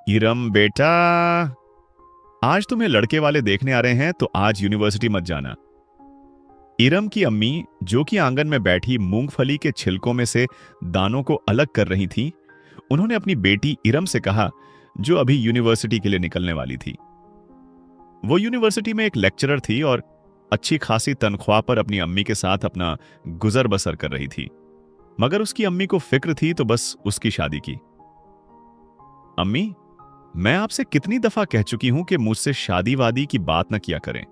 इरम बेटा, आज तुम्हें लड़के वाले देखने आ रहे हैं तो आज यूनिवर्सिटी मत जाना। इरम की अम्मी, जो कि आंगन में बैठी मूंगफली के छिलकों में से दानों को अलग कर रही थी, उन्होंने अपनी बेटी इरम से कहा, जो अभी यूनिवर्सिटी के लिए निकलने वाली थी। वो यूनिवर्सिटी में एक लेक्चरर थी और अच्छी खासी तनख्वाह पर अपनी अम्मी के साथ अपना गुजर बसर कर रही थी। मगर उसकी अम्मी को फिक्र थी तो बस उसकी शादी की। अम्मी, मैं आपसे कितनी दफा कह चुकी हूं कि मुझसे शादी वादी की बात न किया करें।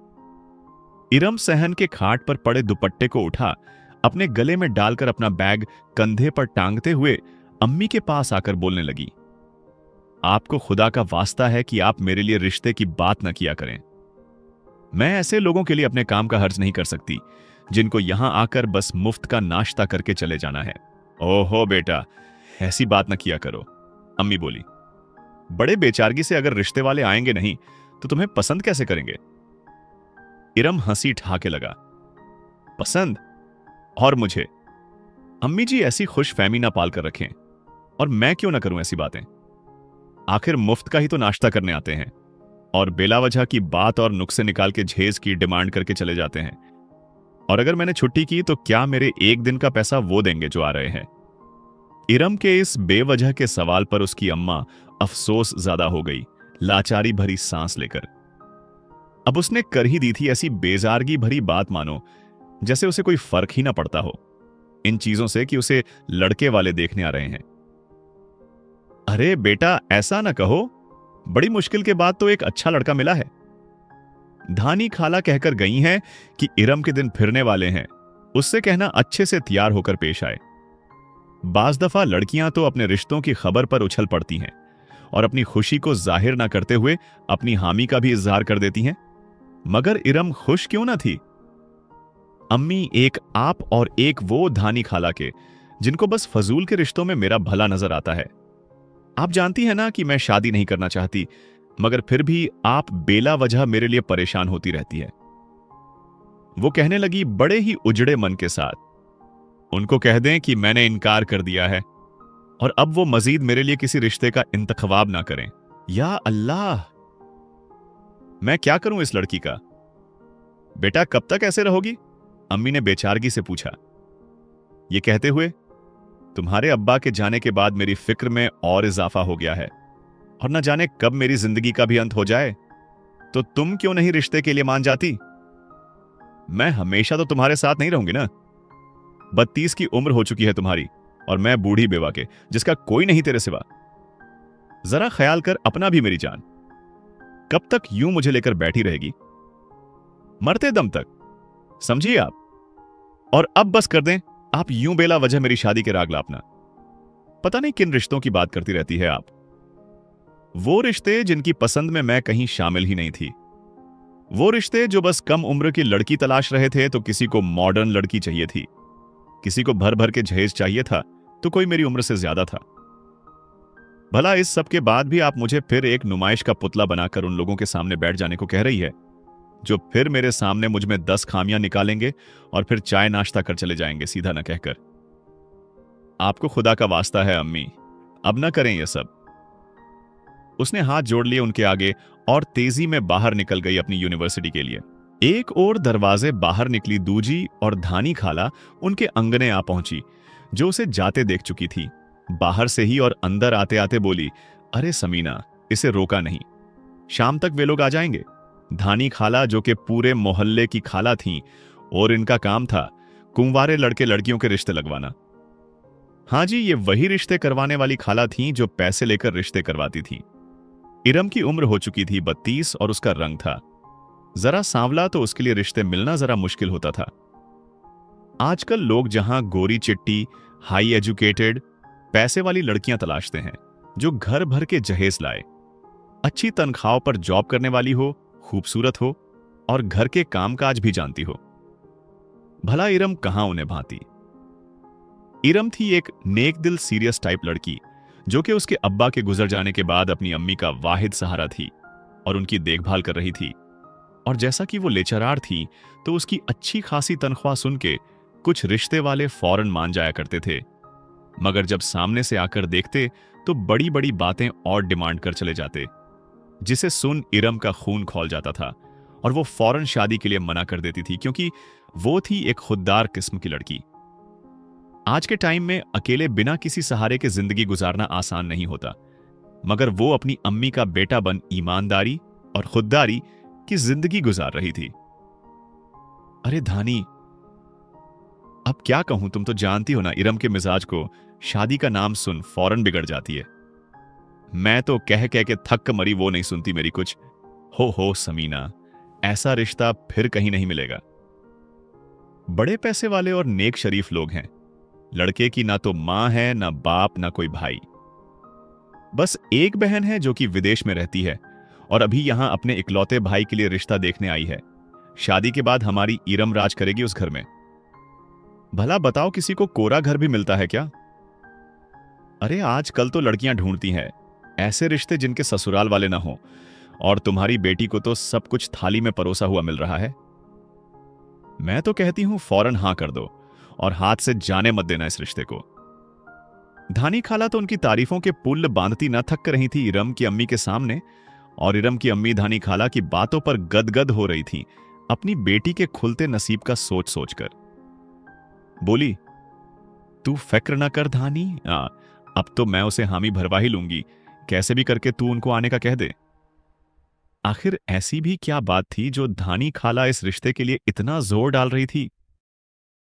इरम सहन के खाट पर पड़े दुपट्टे को उठा, अपने गले में डालकर अपना बैग कंधे पर टांगते हुए अम्मी के पास आकर बोलने लगी, आपको खुदा का वास्ता है कि आप मेरे लिए रिश्ते की बात न किया करें। मैं ऐसे लोगों के लिए अपने काम का हर्ज नहीं कर सकती जिनको यहां आकर बस मुफ्त का नाश्ता करके चले जाना है। ओहो बेटा, ऐसी बात न किया करो, अम्मी बोली। बड़े बेचारगी से अगर रिश्ते वाले आएंगे नहीं तो तुम्हें पसंद कैसे करेंगे? इरम हंसी ठहाके लगा। पसंद? और मुझे? अम्मी जी ऐसी खुश फहमी ना पाल कर रखें, और मैं क्यों ना करूं ऐसी बातें? आखिर मुफ्त का ही तो नाश्ता करने आते हैं और बेला वजह की बात और नुक्से निकाल के झेज की डिमांड करके चले जाते हैं। और अगर मैंने छुट्टी की तो क्या मेरे एक दिन का पैसा वो देंगे जो आ रहे हैं? इरम के इस बेवजह के सवाल पर उसकी अम्मा अफसोस ज्यादा हो गई, लाचारी भरी सांस लेकर। अब उसने कर ही दी थी ऐसी बेजारगी भरी बात, मानो जैसे उसे कोई फर्क ही ना पड़ता हो इन चीजों से कि उसे लड़के वाले देखने आ रहे हैं। अरे बेटा, ऐसा ना कहो, बड़ी मुश्किल के बाद तो एक अच्छा लड़का मिला है। धानी खाला कहकर गई हैं कि इरम के दिन फिरने वाले हैं, उससे कहना अच्छे से तैयार होकर पेश आए। बाज दफा लड़कियां तो अपने रिश्तों की खबर पर उछल पड़ती हैं और अपनी खुशी को जाहिर ना करते हुए अपनी हामी का भी इजहार कर देती हैं। मगर इरम खुश क्यों ना थी? अम्मी, एक आप और एक वो धानी खाला के, जिनको बस फजूल के रिश्तों में मेरा भला नजर आता है। आप जानती हैं ना कि मैं शादी नहीं करना चाहती, मगर फिर भी आप बेला वजह मेरे लिए परेशान होती रहती है। वो कहने लगी बड़े ही उजड़े मन के साथ, उनको कह दें कि मैंने इनकार कर दिया है और अब वो मजीद मेरे लिए किसी रिश्ते का इंतखवाब ना करें। या अल्लाह, मैं क्या करूं इस लड़की का? बेटा, कब तक ऐसे रहोगी? अम्मी ने बेचारगी से पूछा। ये कहते हुए, तुम्हारे अब्बा के जाने के बाद मेरी फिक्र में और इजाफा हो गया है और न जाने कब मेरी जिंदगी का भी अंत हो जाए, तो तुम क्यों नहीं रिश्ते के लिए मान जाती? मैं हमेशा तो तुम्हारे साथ नहीं रहूंगी ना। 32 की उम्र हो चुकी है तुम्हारी और मैं बूढ़ी बेवा के, जिसका कोई नहीं तेरे सिवा। जरा ख्याल कर अपना भी मेरी जान। कब तक यूं मुझे लेकर बैठी रहेगी? मरते दम तक, समझिए आप। और अब बस कर दें आप यूं बेला वजह मेरी शादी के राग लापना। पता नहीं किन रिश्तों की बात करती रहती है आप। वो रिश्ते जिनकी पसंद में मैं कहीं शामिल ही नहीं थी। वो रिश्ते जो बस कम उम्र की लड़की तलाश रहे थे तो किसी को मॉडर्न लड़की चाहिए थी, किसी को भर भर के जहेज चाहिए था तो कोई मेरी उम्र से ज्यादा था। भला इस सब के बाद भी आप मुझे फिर एक नुमाइश का पुतला बनाकर उन लोगों के सामने बैठ जाने को कह रही है, जो फिर मेरे सामने मुझ में 10 खामियां निकालेंगे और फिर चाय नाश्ता कर चले जाएंगे सीधा न कहकर। आपको खुदा का वास्ता है अम्मी, अब ना करें यह सब। उसने हाथ जोड़ लिए उनके आगे और तेजी में बाहर निकल गई अपनी यूनिवर्सिटी के लिए। एक और दरवाजे बाहर निकली दूजी और धानी खाला उनके अंगने आ पहुंची, जो उसे जाते देख चुकी थी। बाहर से ही और अंदर आते आते बोली, अरे समीना, इसे रोका नहीं, शाम तक वे लोग आ जाएंगे। धानी खाला, जो कि पूरे मोहल्ले की खाला थीं और इनका काम था कुंवारे लड़के लड़कियों के रिश्ते लगवाना। हां जी, ये वही रिश्ते करवाने वाली खाला थीं जो पैसे लेकर रिश्ते करवाती थीं। इरम की उम्र हो चुकी थी 32 और उसका रंग था जरा सांवला, तो उसके लिए रिश्ते मिलना जरा मुश्किल होता था। आजकल लोग जहां गोरी चिट्टी, हाई एजुकेटेड, पैसे वाली लड़कियां तलाशते हैं जो घर भर के जहेज लाए, अच्छी तनख्वाह पर जॉब करने वाली हो, खूबसूरत हो और घर के कामकाज भी जानती हो। भला इरम कहां उन्हें भांति? इरम थी एक नेक दिल सीरियस टाइप लड़की, जो कि उसके अब्बा के गुजर जाने के बाद अपनी अम्मी का वाहिद सहारा थी और उनकी देखभाल कर रही थी। और जैसा कि वो लेचरार थी तो उसकी अच्छी खासी तनख्वाह सुन के कुछ रिश्ते वाले फौरन मान जाया करते थे, मगर जब सामने से आकर देखते तो बड़ी बड़ी बातें और डिमांड कर चले जाते, जिसे सुन इरम का खून खौल जाता था और वो फौरन शादी के लिए मना कर देती थी, क्योंकि वो थी एक खुददार किस्म की लड़की। आज के टाइम में अकेले बिना किसी सहारे के जिंदगी गुजारना आसान नहीं होता, मगर वो अपनी अम्मी का बेटा बन ईमानदारी और खुददारी की जिंदगी गुजार रही थी। अरे धानी, अब क्या कहूं, तुम तो जानती हो ना इरम के मिजाज को। शादी का नाम सुन फौरन बिगड़ जाती है। मैं तो कह कह के थक मरी, वो नहीं सुनती मेरी कुछ। हो समीना, ऐसा रिश्ता फिर कहीं नहीं मिलेगा। बड़े पैसे वाले और नेक शरीफ लोग हैं। लड़के की ना तो मां है, ना बाप, ना कोई भाई। बस एक बहन है जो कि विदेश में रहती है और अभी यहां अपने इकलौते भाई के लिए रिश्ता देखने आई है। शादी के बाद हमारी इरम राज करेगी उस घर में। भला बताओ, किसी को कोरा घर भी मिलता है क्या? अरे आजकल तो लड़कियां ढूंढती हैं ऐसे रिश्ते जिनके ससुराल वाले ना हो, और तुम्हारी बेटी को तो सब कुछ थाली में परोसा हुआ मिल रहा है। मैं तो कहती हूं फौरन हां कर दो और हाथ से जाने मत देना इस रिश्ते को। धानी खाला तो उनकी तारीफों के पुल बांधती न थक रही थी इरम की अम्मी के सामने, और इरम की अम्मी धानी खाला की बातों पर गदगद हो रही थी अपनी बेटी के खुलते नसीब का सोच सोचकर। बोली, तू फिक्र न कर धानी, अब तो मैं उसे हामी भरवा ही लूंगी। कैसे भी करके तू उनको आने का कह दे। आखिर ऐसी भी क्या बात थी जो धानी खाला इस रिश्ते के लिए इतना जोर डाल रही थी?